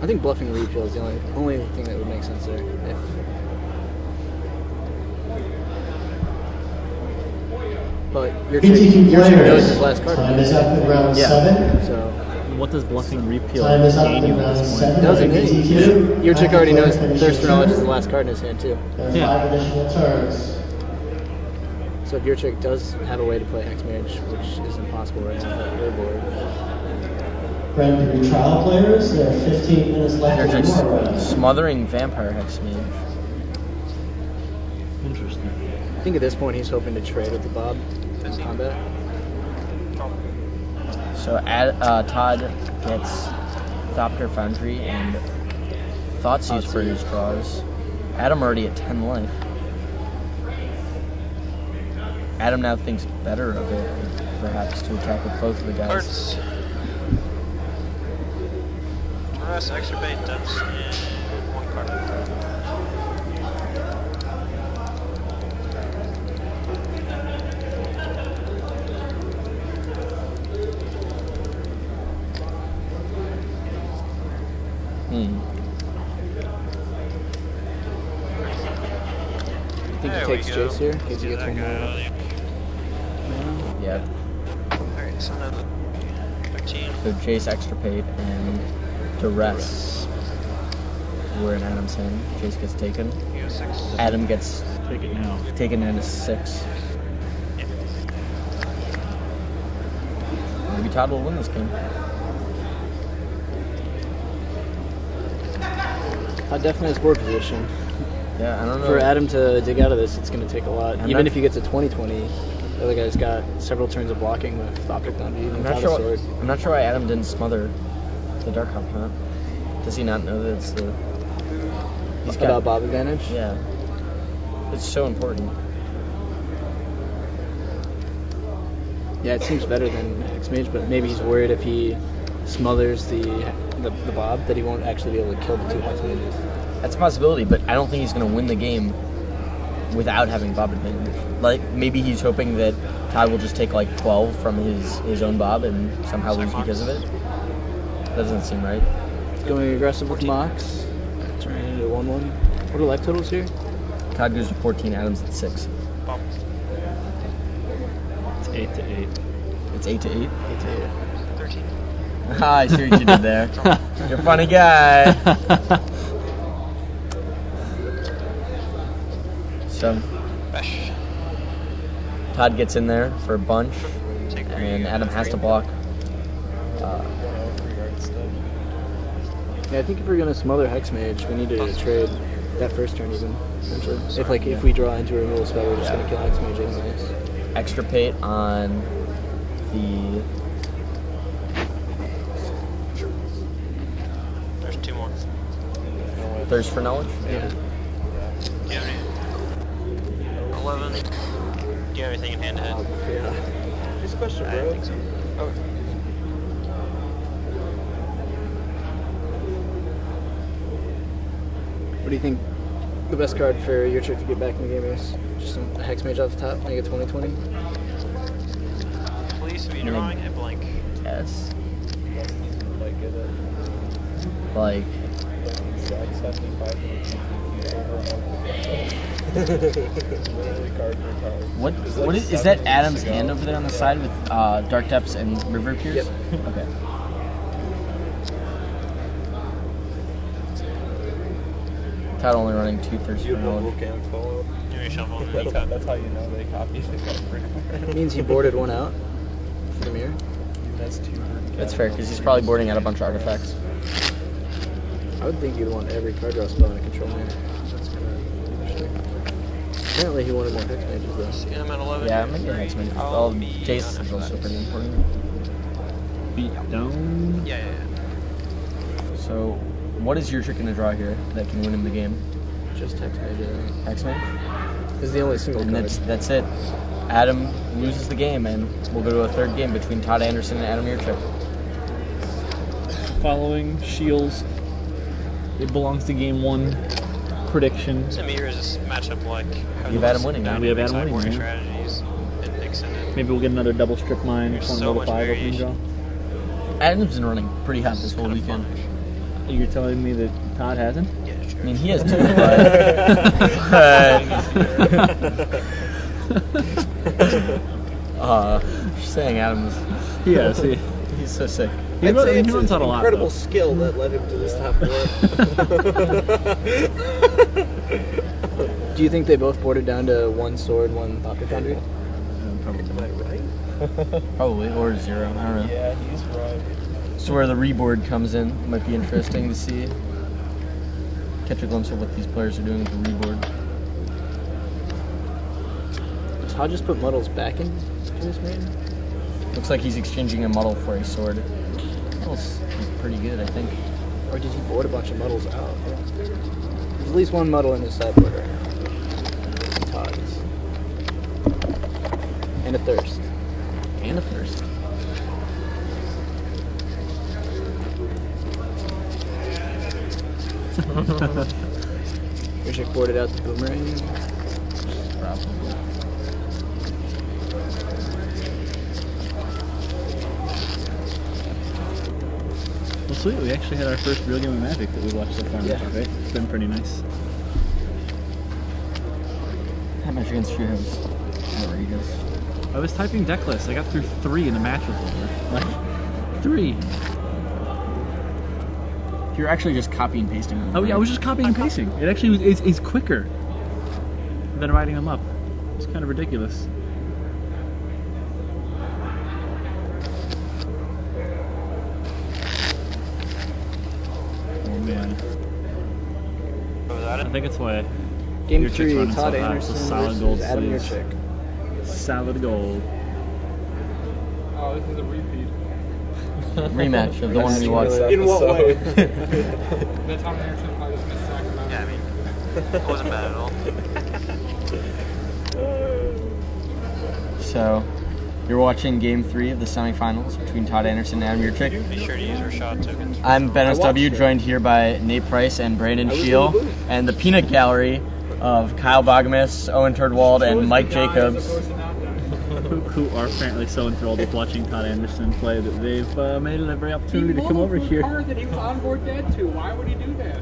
I think bluffing a repeal is the only thing that would make sense there. But Yurchick knows his last card. Time is up in round 7. So what does bluffing repeal Time is up gain you in at round this point? 7. Doesn't it? Yurchick already knows Thirst for Knowledge is the last card in his hand too. There are 5 additional turns. So if Yurchick does have a way to play Hexmage, which is impossible right now on your board. Friend to trial players, there are 15 minutes left in your round. Smothering Vampire Hexmage. Interesting. I think at this point he's hoping to trade with the Bob in combat. So Todd gets Thopter Foundry and Thoughtseize for his draws. Adam already at 10 life. Adam now thinks better of it, perhaps, to attack with both of the guys. Cards. Rest, extra bait, depths, and 1 card. I think he takes Jace here in case he gets one more. Yeah. Alright, so now 13. So Jace extirpate and duress. We're in Adam's hand. Jace gets taken. You go 6. Adam gets Take it now. taken into 6. Yeah. Maybe Todd will win this game. Definitely his board position. Yeah, I don't know. For Adam to dig out of this, it's going to take a lot. I'm Even not- if he gets a 20-20, the other guy's got several turns of blocking with Thopter Foundry I'm and not without a sure. sword. I'm not sure why Adam didn't smother the Dark Hop, huh? Does he not know that it's the? He's got About Bob advantage? Yeah. It's so important. Yeah, it seems better than Hexmage, but maybe he's worried if he smothers the Bob that he won't actually be able to kill the 2 Hexmages. That's a possibility, but I don't think he's going to win the game without having Bob advantage. Like, maybe he's hoping that Todd will just take like 12 from his own Bob and somehow lose because of it. Doesn't seem right. Going aggressive with Mox. Turning into 1-1. What are life totals here? Todd goes to 14, Adam's at 6. Bump. It's 8 to 8. It's 8 to 8. 8 to 8. 13. Ah, I see what you did there. You're a funny guy. So, Bash. Todd gets in there for a bunch, Take 3. and Adam has to block. Yeah, I think if we're gonna smother Hexmage, we need to trade that first turn even. Essentially, if we draw into a removal spell, we're just gonna kill Hexmage anyways. Extirpate on the. There's 2 more. Thirst for Knowledge? Yeah. Do you have any? 11. Do you have anything in hand to head? Yeah. Just a question, I bro. think so. Oh. What do you think the best card for Yurchick to get back in the game is? Just a Hexmage off the top, make it 20-20? Police, be drawing, and blank. Yes. Like it. Like, Exact 75 literally card for card. what is that Adam's hand over there on the side with Dark Depths and River Pierce? Yep. Okay. Todd only running 2 Thirst for You have Knowledge. volcanic fallout. Give me a shuffle. That's how you know they copied the card. It means he boarded one out for the mirror. That's 2. That's fair, because he's probably boarding out a bunch of artifacts. I would think you'd want every card draw spell in a control mirror. That's kind of interesting. Apparently he wanted more Hexmages though. See, I'm at 11. Yeah, maybe Hexman. I'll Well, be Jace done is after also that. pretty important. Beat down. Yeah. So, what is Yurchick going to draw here that can win him the game? Just Hexmage. X-Men? This is the only single And card. that's it. Adam loses the game, and we'll go to a third game between Todd Anderson and Adam Yurchick. Following Shields, it belongs to game 1 prediction. To me, is this matchup like how You have to Adam winning, down man. We have big Adam winning, sideboarding man. strategies and mix it. Maybe we'll get another double strip mine, There's 1 so level much 5 opening variation. draw. Adam's been running pretty hot this whole Kinda weekend. fun. You're telling me that Todd hasn't? Yeah, sure. I mean, he has two, but just saying, Adam's. He has. He's so sick. He I'd say he it's runs his out a lot. incredible Though. skill that led him to this type of work. Do you think they both boarded down to one sword, one Pocket Foundry? Probably. Am I right? Probably, or 0. I don't know. Yeah, he's right. So where the reboard comes in might be interesting to see. Catch a glimpse of what these players are doing with the reboard. Does Todd just put Muddles back in his main? Looks like he's exchanging a muddle for a sword. Muddle's pretty good, I think. Or did he board a bunch of Muddles out? There's at least one Muddle in his sideboard right now. Todd's. And a Thirst. And a first. Yurchick boarded out the Boomerang. Probably. Well, sweet. We actually had our first real game of Magic that we watched so far. Yeah. Right? It's been pretty nice. How much against Treehouse? Outrageous. I was typing deck lists. I got through 3 and the match was over. Like 3. You're actually just copy and pasting them. Oh yeah, I was just copying and pasting. It actually was is quicker than writing them up. It's kind of ridiculous. Oh man, What was that? I think it's why Game Yurchick's 3, running so Todd hot. Anderson It's a solid versus gold Adam sleeves. Yurchick. Solid gold. Oh, this is a repeat. Rematch of the one we watched. In what way? The Tom Anderson fight was Miss Sacramento. Yeah, I mean, it wasn't bad at all. So, you're watching Game 3 of the semifinals between Todd Anderson and Adam Yurchick. Be sure to use our shot tokens. I'm Ben SW, joined here by Nate Price and Brandon Scheel, and the peanut gallery of Kyle Bogamus, Owen Turdwald, and Mike Jacobs. Who are apparently so enthralled with watching Todd Anderson play that they've made it every opportunity to come over here. Card that he was on board dead to. Why would he do that?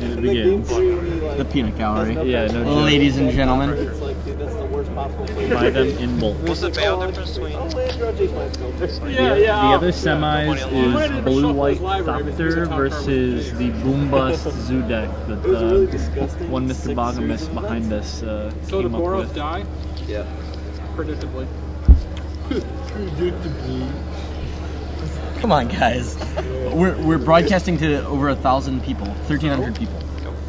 And it begins. The peanut gallery. Yeah, no joke. Ladies and gentlemen. It's like, dude, that's the worst possible place. Buy them in bulk. What's the bail difference between? The other semis is Blue White Thopter versus the Boom Bust Zoo deck that one Mr. Bogamus behind us So the came up Boros with. die? Yeah. Predictably. Come on, guys. We're broadcasting to over 1,000 people, 1,300 people.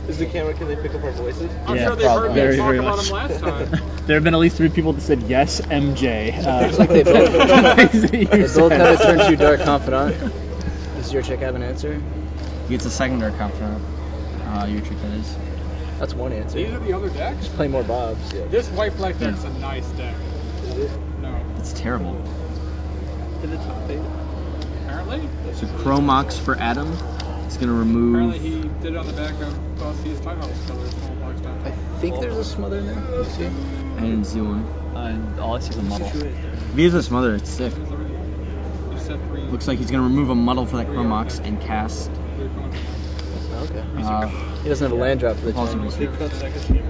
Is the camera, can they pick up our voices? I'm Yeah, sure they heard me very, talk very about much. him last time. There have been at least 3 people that said yes, MJ. Looks like they both, They they both have a turn 2 Dark Confidant. Does Yurchick have an answer? He gets a second Dark Confidant. Yurchick, that is. That's one answer. These are the other decks? Play more Bobs. Yeah. This white black deck's a nice deck. No. It's terrible. In the top 8. Apparently? So Chromox for Adam. It's going to remove... Apparently he did it on the back of Busty's Time House colors, small box I deck. think there's a smother in there. You see? I didn't see one. all I see is a muddle. If he has a smother, it's sick. You said 3. Looks like he's going to remove a muddle for that Chromox and cast... Okay. Uh, He doesn't have a land drop for the Possibly. turn. Big cut second team.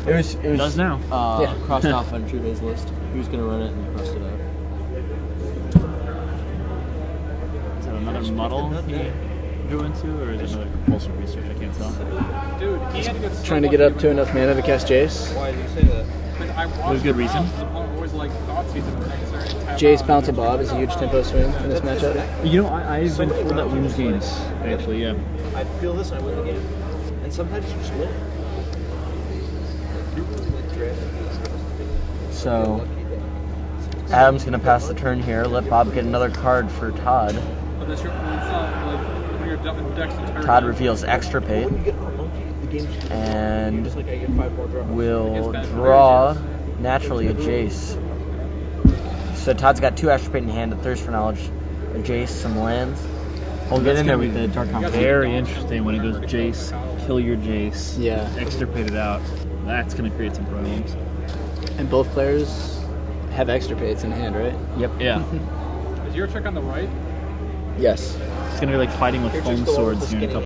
It was Does now. Yeah. Crossed off on Trudeau's list. He was going to run it and he crossed it out. Is that another muddle he drew into, or is it another compulsive research? I can't tell. Dude, he had to get so Trying to get lucky up to with enough mana to cast Jace. Why did you say that? But I watched There's good reason. The opponent always like thought season was necessary to tap Jace out. Bounce a Bob is a huge tempo swing in this matchup. You know, I've been told that wins games, actually, yeah. I feel this and I win the game. And sometimes you just win. You really like drafting. So, Adam's going to pass the turn here. Let Bob get another card for Todd. But that's your, it's not like when you're deck's entirely. Todd reveals Extirpate When you get on monkey, the game's just and just like I get 5 more draws. will draw naturally a Jace. So Todd's got 2 Extirpate in hand, a Thirst for Knowledge, a Jace, some lands. We'll get in there with the Dark Confidant. Very interesting when it goes Jace, kill your Jace, Yeah. extirpate it out. That's going to create some problems. And both players have extirpates in hand, right? Yep. Yeah. Is your trick on the right? Yes. It's gonna be like fighting with foam swords here in a couple